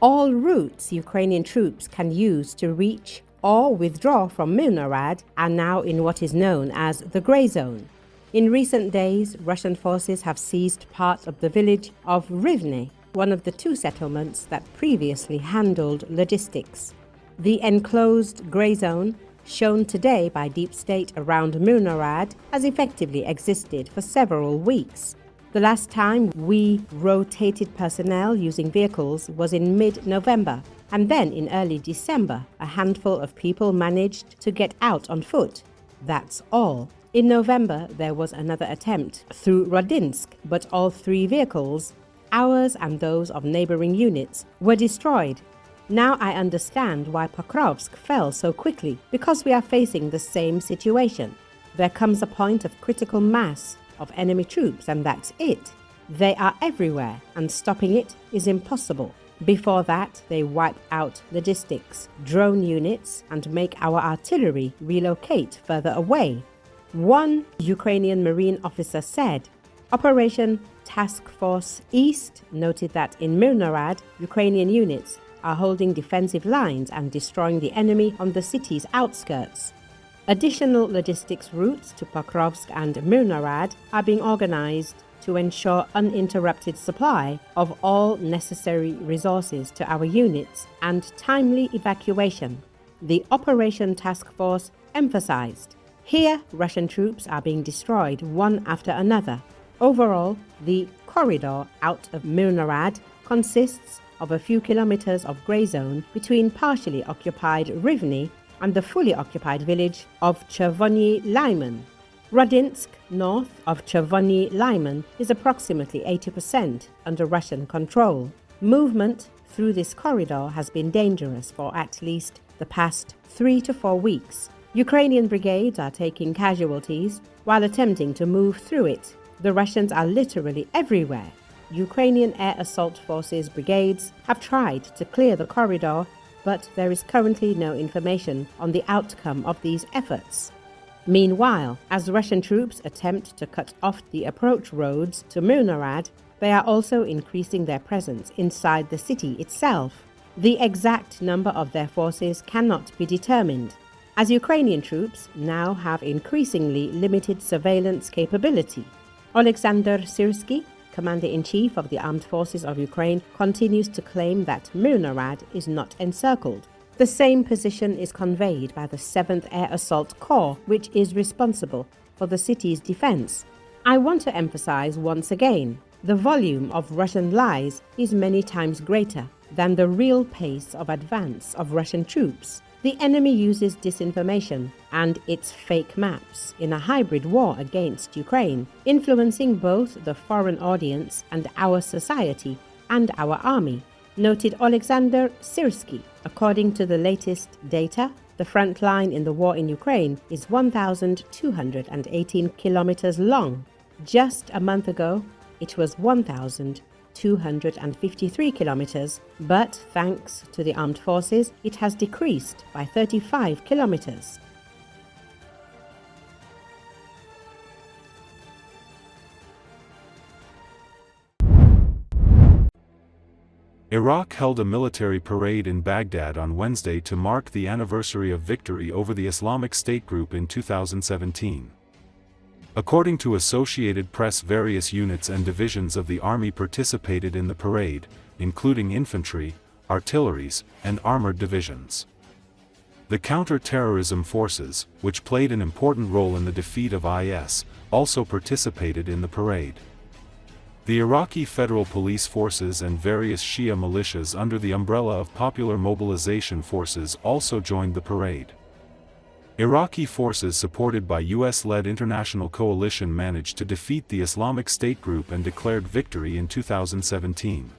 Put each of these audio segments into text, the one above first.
All routes Ukrainian troops can use to reach or withdraw from Myrnohrad are now in what is known as the Grey Zone. In recent days, Russian forces have seized part of the village of Rivne, one of the two settlements that previously handled logistics. The enclosed Grey Zone, shown today by DeepState around Myrnohrad, has effectively existed for several weeks. The last time we rotated personnel using vehicles was in mid-November, and then in early December, a handful of people managed to get out on foot. That's all. In November, there was another attempt through Rodynske, but all three vehicles, ours and those of neighbouring units, were destroyed. Now I understand why Pokrovsk fell so quickly, because we are facing the same situation. There comes a point of critical mass of enemy troops, and that's it. They are everywhere, and stopping it is impossible. Before that, they wipe out logistics, drone units, and make our artillery relocate further away. One Ukrainian Marine officer said, Operation Task Force East noted that in Myrnohrad, Ukrainian units are holding defensive lines and destroying the enemy on the city's outskirts. Additional logistics routes to Pokrovsk and Myrnohrad are being organized to ensure uninterrupted supply of all necessary resources to our units and timely evacuation, the Operation Task Force emphasized. Here, Russian troops are being destroyed one after another. Overall, the corridor out of Myrnohrad consists of a few kilometers of grey zone between partially occupied Rivne and the fully occupied village of Chervony Lyman. Rodynske, north of Chervony Lyman, is approximately 80% under Russian control. Movement through this corridor has been dangerous for at least the past 3 to 4 weeks. Ukrainian brigades are taking casualties while attempting to move through it. The Russians are literally everywhere. Ukrainian air assault forces brigades have tried to clear the corridor, but there is currently no information on the outcome of these efforts. Meanwhile, as Russian troops attempt to cut off the approach roads to Myrnohrad, they are also increasing their presence inside the city itself. The exact number of their forces cannot be determined, as Ukrainian troops now have increasingly limited surveillance capability. Alexander Syrsky, Commander-in-Chief of the Armed Forces of Ukraine, continues to claim that Myrnohrad is not encircled. The same position is conveyed by the 7th Air Assault Corps, which is responsible for the city's defense. I want to emphasize once again, the volume of Russian lies is many times greater than the real pace of advance of Russian troops. The enemy uses disinformation and its fake maps in a hybrid war against Ukraine, influencing both the foreign audience and our society and our army, noted Alexander Syrsky. According to the latest data, the front line in the war in Ukraine is 1,218 kilometers long. Just a month ago, it was 1,253 kilometers, but thanks to the armed forces, it has decreased by 35 kilometers. Iraq held a military parade in Baghdad on Wednesday to mark the anniversary of victory over the Islamic State group in 2017. According to Associated Press, various units and divisions of the army participated in the parade, including infantry, artilleries, and armored divisions. The counter-terrorism forces, which played an important role in the defeat of IS, also participated in the parade. The Iraqi Federal Police Forces and various Shia militias under the umbrella of Popular Mobilization Forces also joined the parade. Iraqi forces supported by US-led international coalition managed to defeat the Islamic State group and declared victory in 2017.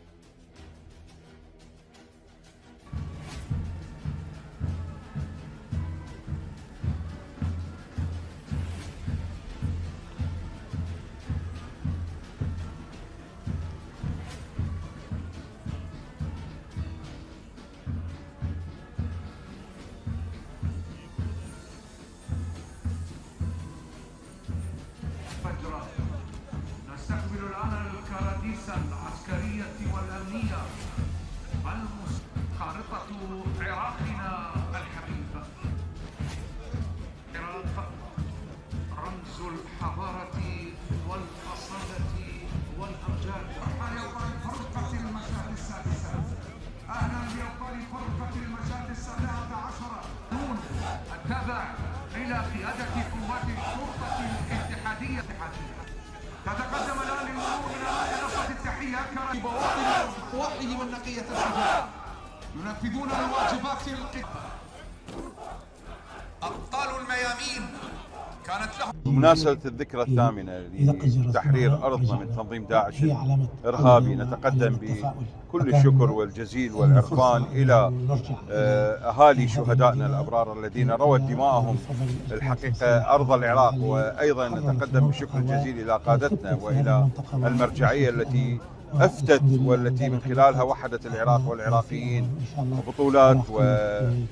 نستقبل الآن الكراديس العسكرية والأمنية. خارطة عراقنا الحبيب. العراق رمز الحضارة والأصالة والأمجاد. فرقة المشاة السادسة. أهلا بأبطال فرقة المشاة السابعة عشرة. التابع إلى قيادة قوات الشرطة الاتحادية. تتقدم الآن للمرور من أمام نصة التحية بواطن أفواههم النقية الشجاعة ينفذون الواجبات القتال. أبطال الميامين كانت لهم بمناسبة الذكرى الثامنة لتحرير أرضنا من تنظيم داعش الإرهابي، نتقدم بكل الشكر والجزيل والعرفان إلى أهالي شهدائنا الأبرار الذين روت دماءهم الحقيقة أرض العراق، وأيضا نتقدم بالشكر الجزيل إلى قادتنا وإلى المرجعية التي أفتت والتي من خلالها وحدت العراق والعراقيين، وبطولات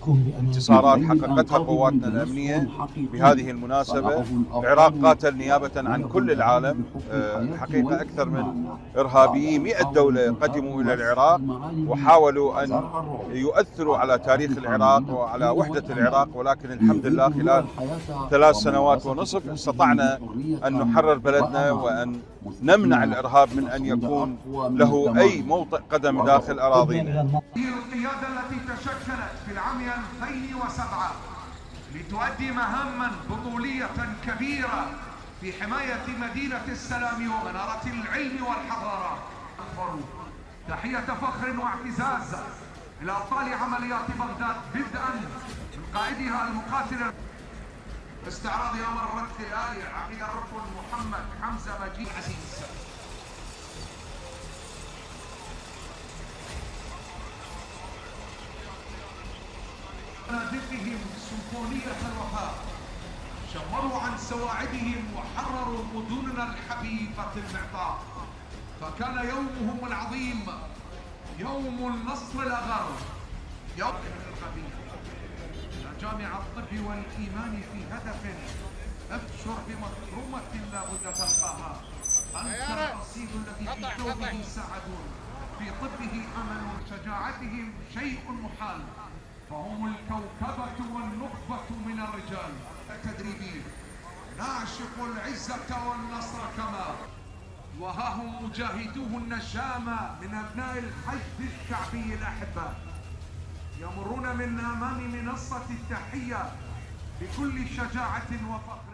وانتصارات حققتها قواتنا الأمنية. بهذه المناسبة العراق قاتل نيابة عن كل العالم، الحقيقة أكثر من إرهابيين 100 دولة قدموا إلى العراق وحاولوا أن يؤثروا على تاريخ العراق وعلى وحدة العراق، ولكن الحمد لله خلال 3 سنوات ونصف استطعنا أن نحرر بلدنا وأن نمنع الإرهاب من أن يكون له أي موطئ قدم داخل أراضينا. هي القيادة التي تشكلت في العام 2007 لتؤدي مهاما بطولية كبيرة في حماية مدينة السلام ومنارة العلم والحضارة. تحية فخر واعتزاز إلى أبطال عمليات بغداد، بدءا من قائدها المقاتل استعراض أمر الرد الآلي عقيد الركن محمد حمزة مجيد عزيز. نادقهم سيمفونية الوفاء، شمروا عن سواعدهم وحرروا مدننا الحبيبة المعطاء. فكان يومهم العظيم يوم النصر الأغر، يوم الخبيث. جامع الطب والإيمان في هدف أبشر بمكرمة لابد تلقاها. أنت الأصيل الذي في ثوبه سعد، في طبه أمل، شجاعتهم شيء محال، فهم الكوكبة والنخبة من الرجال التدريبين. نعشق العزة والنصر كما، وها هم مجاهدوه النشامة من أبناء الحشد الشعبي الأحبة، يمرون من أمام منصة التحية بكل شجاعة وفخر.